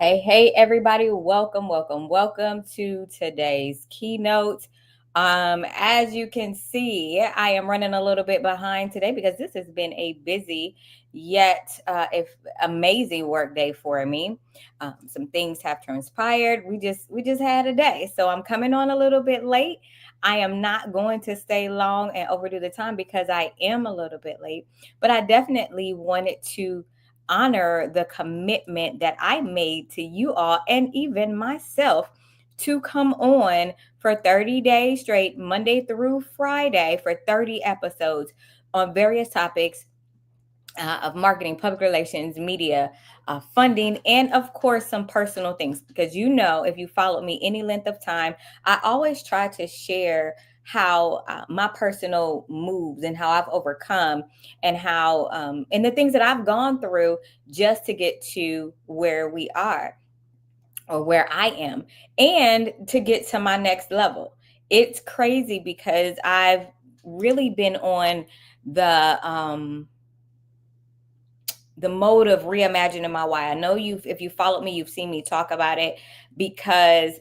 Hey, everybody. Welcome to today's keynote. As you can see, I am running a little bit behind today because this has been a busy yet if amazing work day for me. Some things have transpired. We just had a day. So I'm coming on a little bit late. I am not going to stay long and overdo the time because I am a little bit late, but I definitely wanted to honor the commitment that I made to you all and even myself to come on for 30 days straight, Monday through Friday, for 30 episodes on various topics of marketing, public relations, media, funding, and of course, some personal things. Because if you follow me any length of time, I always try to share how my personal moves and how I've overcome and how, and the things that I've gone through just to get to where we are or where I am and to get to my next level. It's crazy because I've really been on the mode of reimagining my why. I know if you followed me, you've seen me talk about it because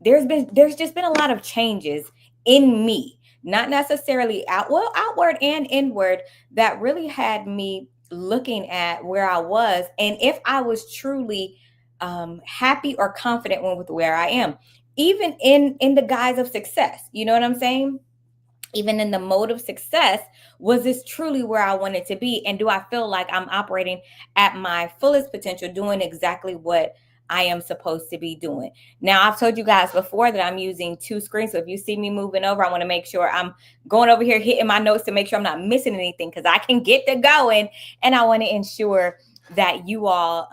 there's just been a lot of changes in me, not necessarily outward and inward, that really had me looking at where I was and if I was truly happy or confident with where I am, even in the guise of success. You know what I'm saying? Even in the mode of success, was this truly where I wanted to be? And do I feel like I'm operating at my fullest potential, doing exactly what I am supposed to be doing? Now, I've told you guys before that I'm using two screens. So if you see me moving over, I want to make sure I'm going over here, hitting my notes to make sure I'm not missing anything because I can get to going. And I want to ensure that you all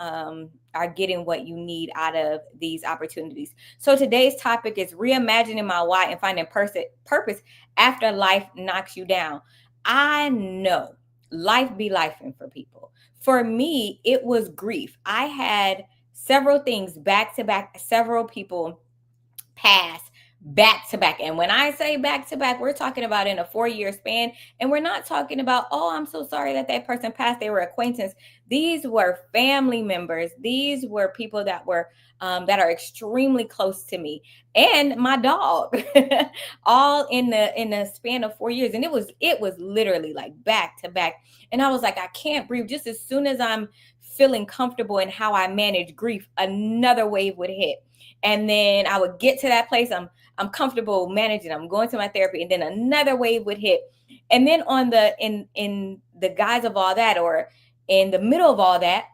are getting what you need out of these opportunities. So today's topic is reimagining my why and finding purpose after life knocks you down. I know life be lifing for people. For me, it was grief. I had several things back to back, several people pass back to back. And when I say back to back, we're talking about in a 4-year span. And we're not talking about, oh, I'm so sorry that person passed. They were acquaintance. These were family members. These were people that were that are extremely close to me and my dog, all in the span of 4 years. And it was literally like back to back. And I was like, I can't breathe. Just as soon as I'm feeling comfortable in how I manage grief, another wave would hit. And then I would get to that place. I'm comfortable managing. I'm going to my therapy, and then another wave would hit. And then in the guise of all that, or in the middle of all that,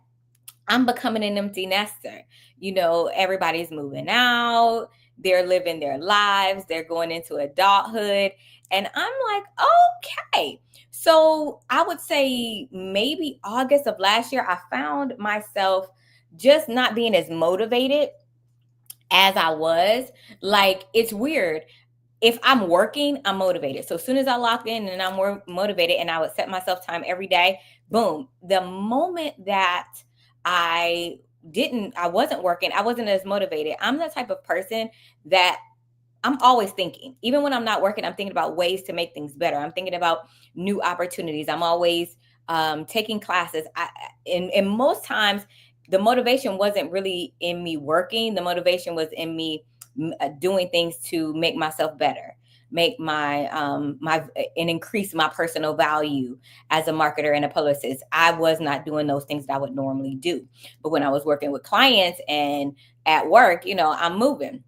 I'm becoming an empty nester. Everybody's moving out. They're living their lives. They're going into adulthood. And I'm like, okay. So I would say maybe August of last year, I found myself just not being as motivated as I was. Like, it's weird. If I'm working, I'm motivated. So as soon as I lock in and I'm more motivated, and I would set myself time every day, boom. The moment that I wasn't working, I wasn't as motivated. I'm the type of person that I'm always thinking. Even when I'm not working, I'm thinking about ways to make things better. I'm thinking about new opportunities. I'm always taking classes. And most times, the motivation wasn't really in me working. The motivation was in me doing things to make myself better, make and increase my personal value as a marketer and a publicist. I was not doing those things that I would normally do. But when I was working with clients and at work, I'm moving.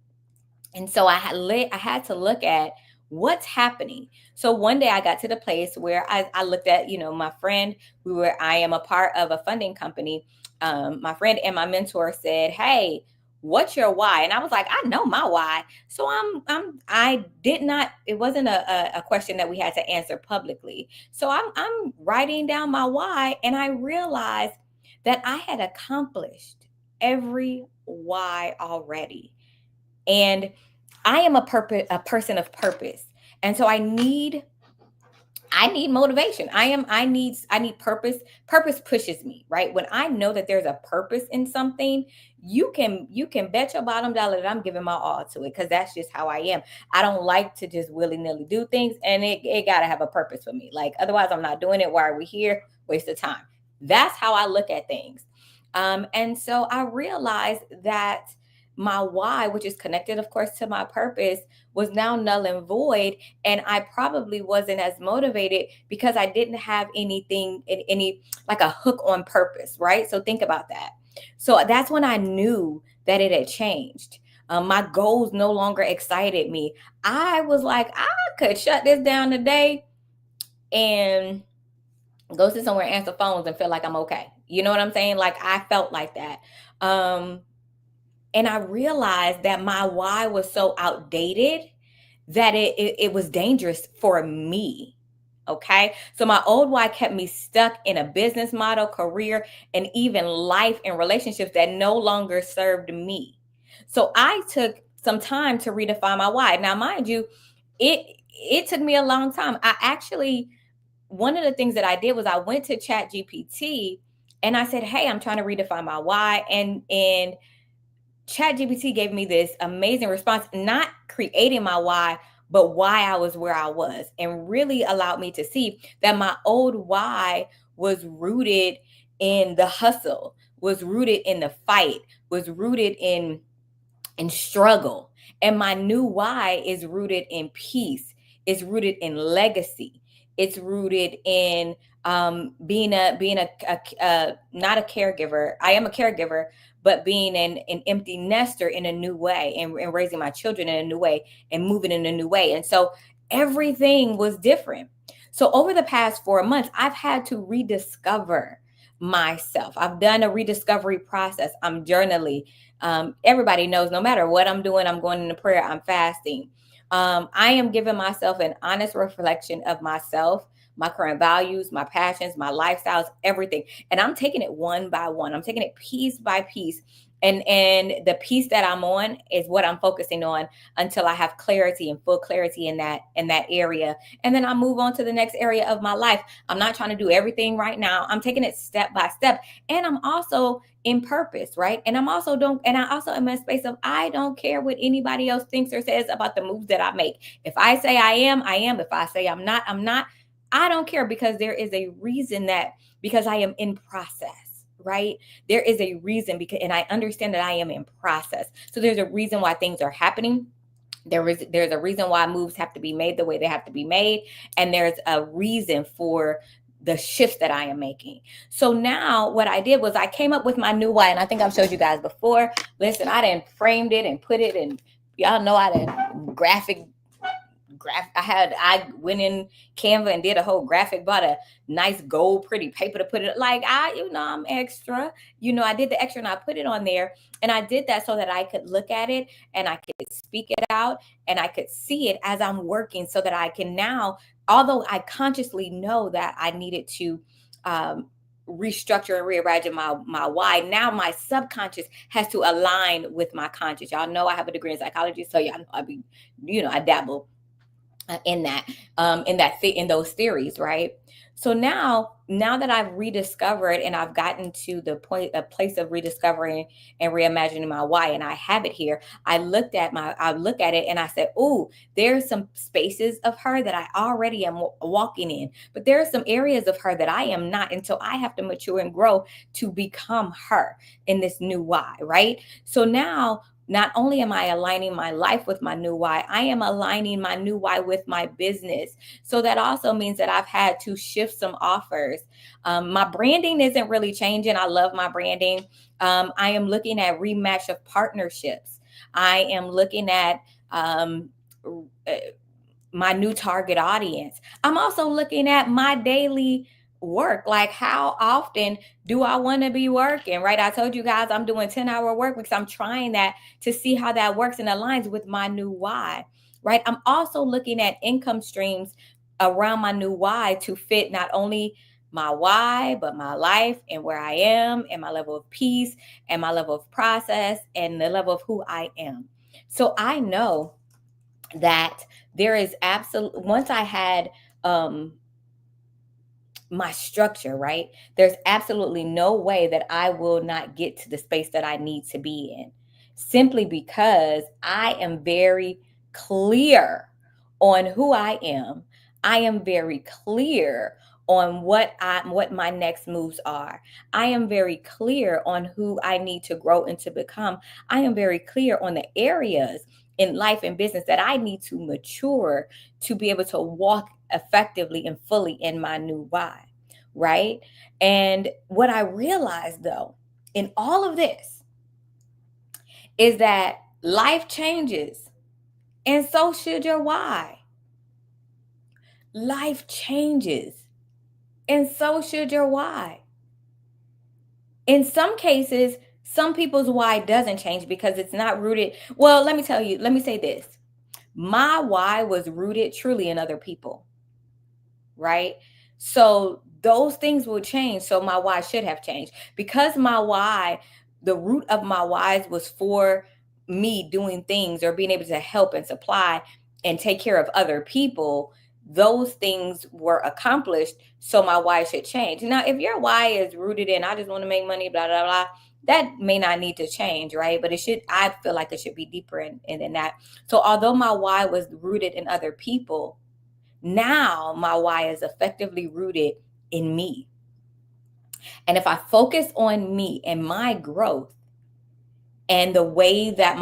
And so I had to look at what's happening. So one day I got to the place where I looked at, my friend. I am a part of a funding company. My friend and my mentor said, "Hey, what's your why?" And I was like, "I know my why." So I did not. It wasn't a question that we had to answer publicly. So I'm writing down my why, and I realized that I had accomplished every why already. And I am a person of purpose. And so I need motivation. I need purpose. Purpose pushes me, right? When I know that there's a purpose in something, you can bet your bottom dollar that I'm giving my all to it, because that's just how I am. I don't like to just willy-nilly do things, and it gotta have a purpose for me. Like, otherwise I'm not doing it. Why are we here? Waste of time. That's how I look at things. And so I realized that my why, which is connected, of course, to my purpose, was now null and void. And I probably wasn't as motivated because I didn't have anything, any like a hook on purpose, right? So think about that. So that's when I knew that it had changed. My goals no longer excited me. I was like, I could shut this down today and go sit somewhere, answer phones, and feel like I'm okay. You know what I'm saying? Like I felt like that. Um, and I realized that my why was so outdated that it was dangerous for me. Okay. So my old why kept me stuck in a business model, career, and even life and relationships that no longer served me. So I took some time to redefine my why. Now, mind you, it took me a long time. I actually, one of the things that I did was I went to Chat GPT and I said, "Hey, I'm trying to redefine my why." And Chat GPT gave me this amazing response, not creating my why, but why I was where I was, and really allowed me to see that my old why was rooted in the hustle, was rooted in the fight, was rooted in struggle. And my new why is rooted in peace. It's rooted in legacy. It's rooted in being a not a caregiver. I am a caregiver, but being an empty nester in a new way, and raising my children in a new way, and moving in a new way. And so everything was different. So over the past 4 months, I've had to rediscover myself. I've done a rediscovery process. I'm journaling. Everybody knows no matter what I'm doing, I'm going into prayer, I'm fasting. I am giving myself an honest reflection of myself, my current values, my passions, my lifestyles, everything. And I'm taking it one by one. I'm taking it piece by piece. And the piece that I'm on is what I'm focusing on until I have clarity and full clarity in that area. And then I move on to the next area of my life. I'm not trying to do everything right now. I'm taking it step by step. And I'm also in purpose, right? And I also am in a space of I don't care what anybody else thinks or says about the moves that I make. If I say I am, I am. If I say I'm not, I'm not. I don't care, because there is a reason that, because I am in process, right? There is a reason, because, and I understand that I am in process. So there's a reason why things are happening. There's a reason why moves have to be made the way they have to be made, and there's a reason for the shifts that I am making. So now what I did was I came up with my new why, and I think I've showed you guys before. Listen, I done framed it and put it in. Y'all know I done graphic. I went in Canva and did a whole graphic, bought a nice gold pretty paper to put it, like I'm extra. I did the extra and I put it on there, and I did that so that I could look at it and I could speak it out and I could see it as I'm working, so that I can now, although I consciously know that I needed to restructure and reimagine my why, now my subconscious has to align with my conscious. Y'all know I have a degree in psychology, so y'all know I dabble in those theories, right? So now that I've rediscovered and I've gotten to a place of rediscovering and reimagining my why, and I have it here, I look at it and I said, oh, there's some spaces of her that I already am walking in, but there are some areas of her that I am not, and so I have to mature and grow to become her in this new why, right? So now, not only am I aligning my life with my new why, I am aligning my new why with my business. So that also means that I've had to shift some offers. My branding isn't really changing. I love my branding. I am looking at rematch of partnerships. I am looking at my new target audience. I'm also looking at my daily work. Like, how often do I want to be working, right? I told you guys I'm doing 10-hour work weeks. I'm trying that to see how that works and aligns with my new why, right? I'm also looking at income streams around my new why to fit not only my why, but my life and where I am and my level of peace and my level of process and the level of who I am. So I know that there is once I had my structure, right? There's absolutely no way that I will not get to the space that I need to be in, simply because I am very clear on who I am. I am very clear on what my next moves are. I am very clear on who I need to grow and to become. I am very clear on the areas in life and business that I need to mature to be able to walk effectively and fully in my new why, right? And what I realized though in all of this is that life changes, and so should your why. Life changes, and so should your why. In some cases, some people's why doesn't change because it's not rooted. Well, let me say this. My why was rooted truly in other people, right? So those things will change. So my why should have changed because the root of my whys was for me doing things or being able to help and supply and take care of other people. Those things were accomplished. So my why should change. Now, if your why is rooted in, I just want to make money, blah, blah, blah, that may not need to change, right? But I feel like it should be deeper in that. So although my why was rooted in other people, now my why is effectively rooted in me. And if I focus on me and my growth and the way that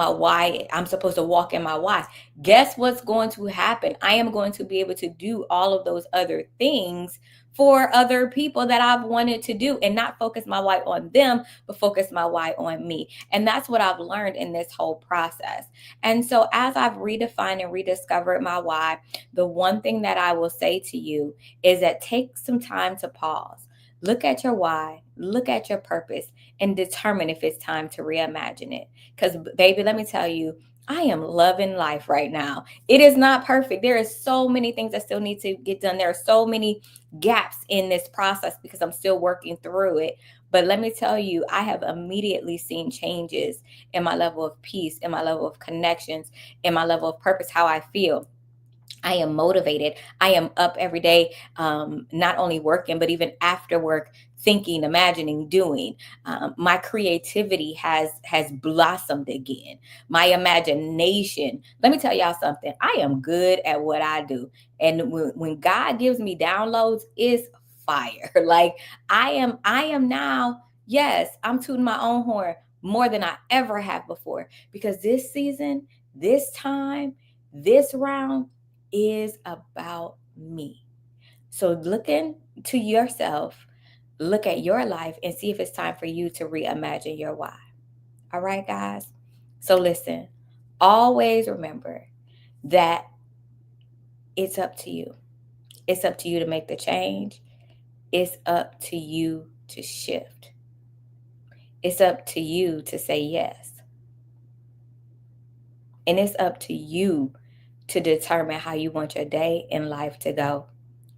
I'm supposed to walk in my why, guess what's going to happen? I am going to be able to do all of those other things for other people that I've wanted to do and not focus my why on them, but focus my why on me. And that's what I've learned in this whole process. And so as I've redefined and rediscovered my why, the one thing that I will say to you is that take some time to pause. Look at your why, look at your purpose, and determine if it's time to reimagine it. Because, baby, let me tell you, I am loving life right now. It is not perfect. There is so many things that still need to get done. There are so many gaps in this process because I'm still working through it. But let me tell you, I have immediately seen changes in my level of peace, in my level of connections, in my level of purpose, how I feel. I am motivated. I am up every day, not only working, but even after work, thinking, imagining, doing. My creativity has blossomed again. My imagination. Let me tell y'all something. I am good at what I do, and when God gives me downloads, it's fire. Like I am now. Yes, I'm tooting my own horn more than I ever have before because this season, this time, this round is about me. So look into yourself, look at your life, and see if it's time for you to reimagine your why. All right, guys? So listen, always remember that it's up to you. It's up to you to make the change. It's up to you to shift. It's up to you to say yes. And it's up to you to determine how you want your day and life to go.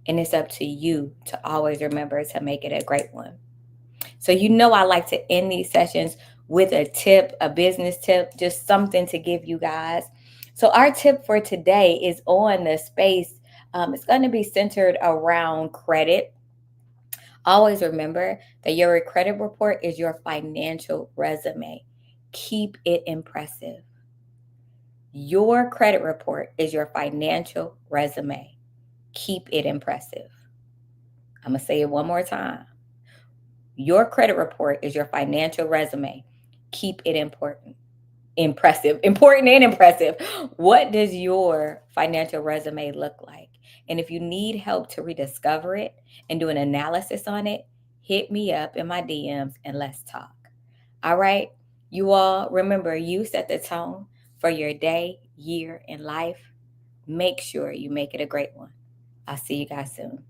And it's up to you to always remember to make it a great one. So, I like to end these sessions with a tip, a business tip, just something to give you guys. So, our tip for today is on the space. It's going to be centered around credit. Always remember that your credit report is your financial resume. Keep it impressive. Your credit report is your financial resume. Keep it impressive. I'm going to say it one more time. Your credit report is your financial resume. Keep it important and impressive. What does your financial resume look like? And if you need help to rediscover it and do an analysis on it, hit me up in my DMs and let's talk. All right. You all remember, you set the tone for your day, year, and life. Make sure you make it a great one. I'll see you guys soon.